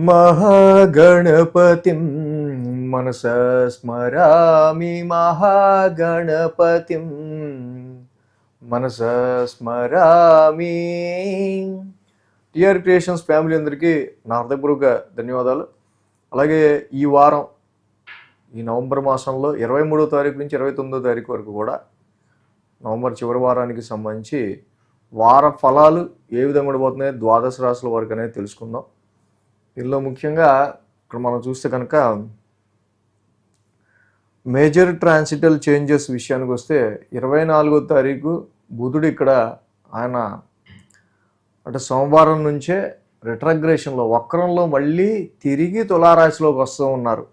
మహాగణపతిం మనసా స్మరామి మహాగణపతిం మనసా స్మరామి. TR creations family అందరికీ నా హృదయపూర్వక ధన్యవాదాలు. అలాగే ఈ వారం ఈ నవంబర్ మాసంలో 23వ తారీఖు నుంచి 29వ తారీఖు వరకు కూడా నవంబర్ చివరి వారానికి సంబంధించి వార ఫలాలు ఏ విధంగా ఉండబోతున్నాయి, ద్వాదశ రాశుల వరకు అనేది తెలుసుకుందాం. ఇందులో ముఖ్యంగా ఇక్కడ మనం చూస్తే కనుక మేజర్ ట్రాన్సిటల్ చేంజెస్ విషయానికి వస్తే 24వ తారీఖు బుధుడు ఇక్కడ ఆయన అంటే సోమవారం నుంచే రిట్రగ్రేషన్లో వక్రంలో మళ్ళీ తిరిగి తులారాశిలోకి వస్తూ ఉన్నారు.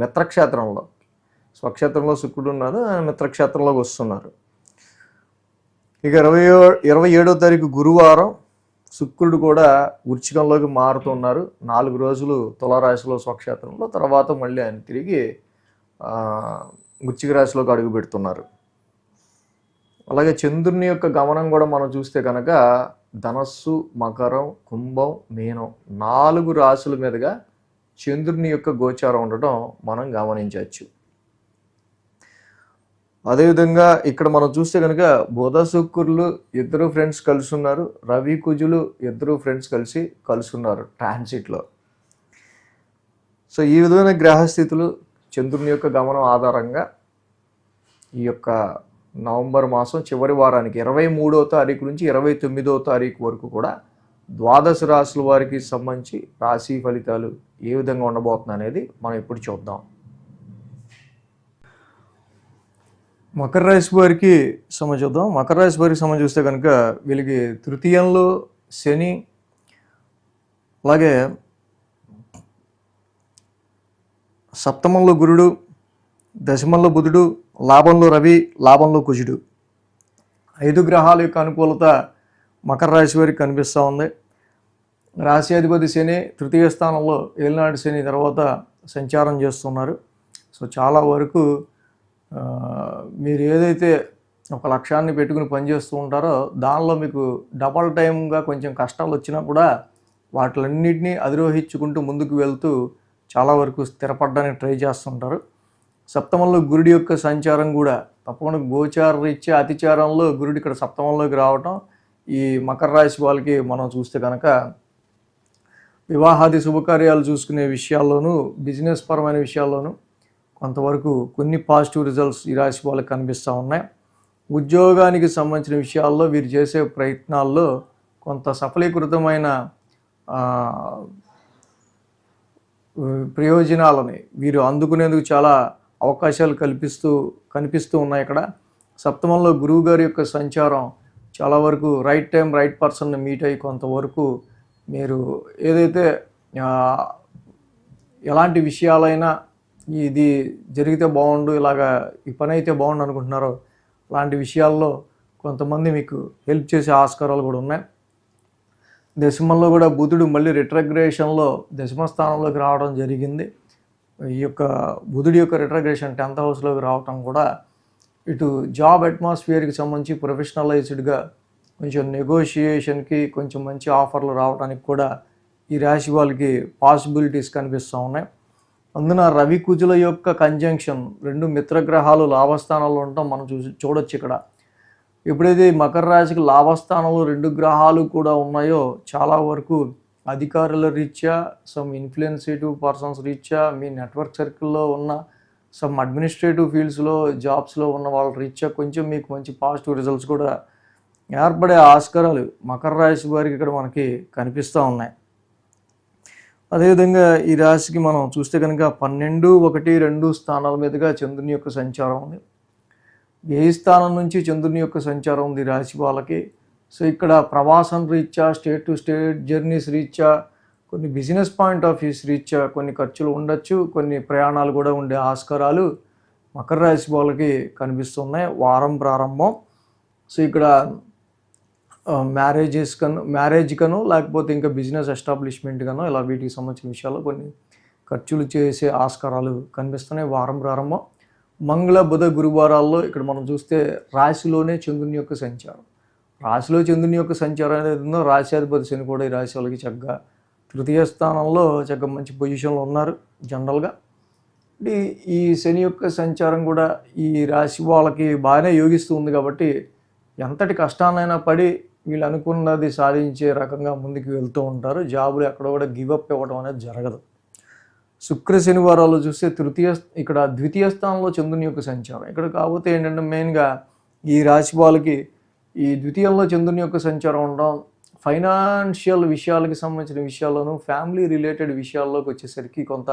మిత్రక్షేత్రంలో స్వక్షేత్రంలో శుక్రుడు ఉన్నారు, ఆయన మిత్రక్షేత్రంలోకి వస్తున్నారు. ఇక 27వ తారీఖు గురువారం శుక్రుడు కూడా వృశ్చికంలోకి మారుతున్నారు. 4 రోజులు తులారాశిలో స్వక్షేత్రంలో, తర్వాత మళ్ళీ ఆయన తిరిగి వృశ్చిక రాశిలోకి అడుగు పెడుతున్నారు. అలాగే చంద్రుని యొక్క గమనం కూడా మనం చూస్తే కనుక ధనస్సు, మకరం, కుంభం, మీనం 4 రాశుల మీదుగా చంద్రుని యొక్క గోచారం ఉండటం మనం గమనించవచ్చు. అదేవిధంగా ఇక్కడ మనం చూస్తే కనుక బుధ శుక్రులు ఇద్దరు ఫ్రెండ్స్ కలిసి ఉన్నారు, రవి కుజులు ఇద్దరు ఫ్రెండ్స్ కలిసి ఉన్నారు ట్రాన్సిట్లో. సో ఈ విధమైన గ్రహస్థితులు చంద్రుని యొక్క గమనం ఆధారంగా ఈ యొక్క నవంబర్ మాసం చివరి వారానికి 23వ తారీఖు నుంచి 29వ తారీఖు వరకు కూడా ద్వాదశ రాశుల వారికి సంబంధించి రాశి ఫలితాలు ఏ విధంగా ఉండబోతున్నాయి అనేది మనం ఇప్పుడు చూద్దాం. మకర రాశి వారికి చూద్దాం. మకర రాశి వారికి చూస్తే కనుక వీళ్ళకి తృతీయంలో శని, అలాగే సప్తమంలో గురుడు, దశమంలో బుధుడు, లాభంలో రవి, లాభంలో కుజుడు 5 గ్రహాల యొక్క అనుకూలత మకర రాశి వారికి కనిపిస్తూ ఉంది. రాశి అధిపతి శని తృతీయ స్థానంలో ఏలినాటి శని తర్వాత సంచారం చేస్తున్నారు. సో చాలా వరకు మీరు ఏదైతే ఒక లక్ష్యాన్ని పెట్టుకుని పనిచేస్తూ ఉంటారో దానిలో మీకు డబల్ టైమ్గా కొంచెం కష్టాలు వచ్చినా కూడా వాటిలన్నింటినీ అధిరోహించుకుంటూ ముందుకు వెళ్తూ చాలా వరకు స్థిరపడడానికి ట్రై చేస్తుంటారు. సప్తమంలో గురుడి యొక్క సంచారం కూడా తప్పకుండా గోచార రీత్యా అతిచారంలో గురుడు ఇక్కడ సప్తమంలోకి రావటం ఈ మకర రాశి వాళ్ళకి మనం చూస్తే కనుక వివాహాది శుభకార్యాలు చూసుకునే విషయాల్లోనూ, బిజినెస్ పరమైన విషయాల్లోనూ కొంతవరకు కొన్ని పాజిటివ్ రిజల్ట్స్ ఈ రాశి వాళ్ళకి కనిపిస్తూ ఉన్నాయి. ఉద్యోగానికి సంబంధించిన విషయాల్లో వీరు చేసే ప్రయత్నాల్లో కొంత సఫలీకృతమైన ప్రయోజనాలని వీరు అందుకునేందుకు చాలా అవకాశాలు కనిపిస్తూ ఉన్నాయి. ఇక్కడ సప్తమంలో గురువు గారి యొక్క సంచారం చాలా వరకు రైట్ టైం రైట్ పర్సన్ని మీట్ అయ్యి కొంతవరకు మీరు ఏదైతే ఎలాంటి విషయాలైనా ఇది జరిగితే బాగుండు, ఇలాగా ఈ పని అయితే బాగుండు అనుకుంటున్నారో అలాంటి విషయాల్లో కొంతమంది మీకు హెల్ప్ చేసే ఆస్కారాలు కూడా ఉన్నాయి. దశమంలో కూడా బుధుడు మళ్ళీ రిట్రగ్రేషన్లో దశమ స్థానంలోకి రావడం జరిగింది. ఈ యొక్క బుధుడి యొక్క రిట్రగ్రేషన్ 10th హౌస్లోకి రావడం కూడా ఇటు జాబ్ అట్మాస్ఫియర్కి సంబంధించి ప్రొఫెషనలైజ్డ్గా కొంచెం నెగోషియేషన్కి కొంచెం మంచి ఆఫర్లు రావడానికి కూడా ఈ రాశి వాళ్ళకి పాసిబిలిటీస్ కనిపిస్తూ ఉన్నాయి. అందున రవి కుజుల యొక్క కంజంక్షన్ 2 మిత్రగ్రహాలు లాభస్థానాల్లో ఉండటం మనం చూడొచ్చు. ఇక్కడ ఎప్పుడైతే మకర రాశికి లాభస్థానంలో 2 గ్రహాలు కూడా ఉన్నాయో చాలా వరకు అధికారుల రీత్యా, సమ్ ఇన్ఫ్లుయెన్సేటివ్ పర్సన్స్ రీత్యా, మీ నెట్వర్క్ సర్కిల్లో ఉన్న సమ్ అడ్మినిస్ట్రేటివ్ ఫీల్డ్స్లో జాబ్స్లో ఉన్న వాళ్ళ రీత్యా కొంచెం మీకు మంచి పాజిటివ్ రిజల్ట్స్ కూడా ఏర్పడే ఆస్కారాలు మకర రాశి వారికి ఇక్కడ మనకి కనిపిస్తూ ఉన్నాయి. అదేవిధంగా ఈ రాశికి మనం చూస్తే కనుక 12, 1, 2 స్థానాల మీదుగా చంద్రుని యొక్క సంచారం ఉంది. ఏ స్థానం నుంచి చంద్రుని యొక్క సంచారం ఉంది రాశి వాళ్ళకి. సో ఇక్కడ ప్రవాసం రీత్యా, స్టేట్ టు స్టేట్ జర్నీస్ రీత్యా, కొన్ని బిజినెస్ పాయింట్ ఆఫ్ వ్యూస్ రీత్యా కొన్ని ఖర్చులు ఉండొచ్చు, కొన్ని ప్రయాణాలు కూడా ఉండే ఆస్కారాలు మకర రాశి వాళ్ళకి కనిపిస్తున్నాయి వారం ప్రారంభం. సో ఇక్కడ మ్యారేజ్ కను లేకపోతే ఇంకా బిజినెస్ ఎస్టాబ్లిష్మెంట్ కను ఇలా వీటికి సంబంధించిన విషయాల్లో కొన్ని ఖర్చులు చేసే ఆస్కారాలు కనిపిస్తున్నాయి వారం ప్రారంభం. మంగళ, బుధ, గురువారాల్లో ఇక్కడ మనం చూస్తే రాశిలోనే చంద్రుని యొక్క సంచారం. రాశిలో చంద్రుని యొక్క సంచారం అనేది ఉందో రాశ్యాధిపతి శని కూడా ఈ రాశి వాళ్ళకి చక్కగా తృతీయ స్థానంలో చక్కగా మంచి పొజిషన్లో ఉన్నారు జనరల్గా. అంటే ఈ శని యొక్క సంచారం కూడా ఈ రాశి వాళ్ళకి బాగానే యోగిస్తూ ఉంది కాబట్టి ఎంతటి కష్టాన్నైనా పడి వీళ్ళు అనుకున్నది సాధించే రకంగా ముందుకు వెళ్తూ ఉంటారు. జాబులు ఎక్కడ కూడా గివప్ ఇవ్వడం అనేది జరగదు. శుక్ర శనివారాలు చూస్తే ఇక్కడ ద్వితీయ స్థానంలో చంద్రుని యొక్క సంచారం. ఇక్కడ కాకపోతే ఏంటంటే మెయిన్గా ఈ రాశి వాళ్ళకి ఈ ద్వితీయంలో చంద్రుని యొక్క సంచారం ఉండడం ఫైనాన్షియల్ విషయాలకి సంబంధించిన విషయాల్లోనూ ఫ్యామిలీ రిలేటెడ్ విషయాల్లోకి వచ్చేసరికి కొంత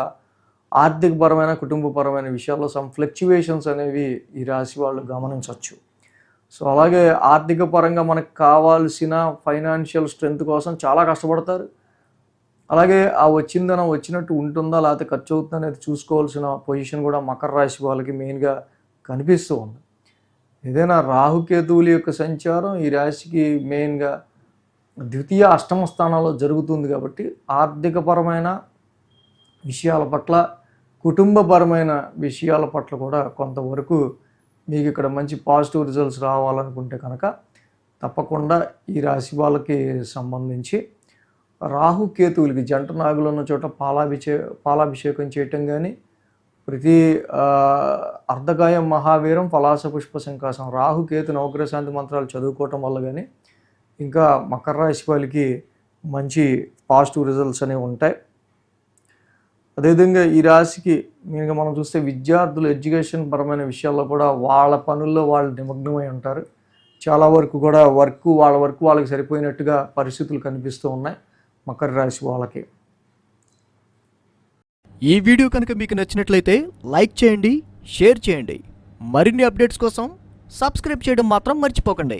ఆర్థికపరమైన కుటుంబపరమైన విషయాల్లో సమ్ ఫ్లక్చువేషన్స్ అనేవి ఈ రాశి వాళ్ళు గమనించవచ్చు. సో అలాగే ఆర్థిక పరంగా మనకు కావాల్సిన ఫైనాన్షియల్ స్ట్రెంగ్త్ కోసం చాలా కష్టపడతారు. అలాగే ఆ వచ్చిందనం వచ్చినట్టు ఉంటుందా లేకపోతే ఖర్చు అవుతుందా అనేది చూసుకోవాల్సిన పొజిషన్ కూడా మకర రాశి వాళ్ళకి మెయిన్గా కనిపిస్తూ ఉంది. ఏదైనా రాహుకేతువుల యొక్క సంచారం ఈ రాశికి మెయిన్గా ద్వితీయ అష్టమ స్థానాల్లో జరుగుతుంది కాబట్టి ఆర్థికపరమైన విషయాల పట్ల కుటుంబపరమైన విషయాల పట్ల కూడా కొంతవరకు మీకు ఇక్కడ మంచి పాజిటివ్ రిజల్ట్స్ రావాలనుకుంటే కనుక తప్పకుండా ఈ రాశి వాళ్ళకి సంబంధించి రాహుకేతువులకి జంట నాగులు ఉన్న చోట పాలాభిషేకం చేయటం కానీ, ప్రతి అర్ధకాయం మహావీరం పలాస పుష్ప సంకాసం రాహుకేతు నవగ్రహ శాంతి మంత్రాలు చదువుకోవటం వల్ల కానీ ఇంకా మకర రాశి వాళ్ళకి మంచి పాజిటివ్ రిజల్ట్స్ అనేవి ఉంటాయి. అదేవిధంగా ఈ రాశికి ఇంకా మనం చూస్తే విద్యార్థులు ఎడ్యుకేషన్ పరమైన విషయాల్లో కూడా వాళ్ళ పనుల్లో వాళ్ళు నిమగ్నమై ఉంటారు. చాలా వరకు కూడా వాళ్ళ వర్క్ వాళ్ళకి సరిపోయినట్టుగా పరిస్థితులు కనిపిస్తూ ఉన్నాయి మకర రాశి వాళ్ళకి. ఈ వీడియో కనుక మీకు నచ్చినట్లయితే లైక్ చేయండి, షేర్ చేయండి. మరిన్ని అప్డేట్స్ కోసం సబ్స్క్రైబ్ చేయడం మాత్రం మర్చిపోకండి.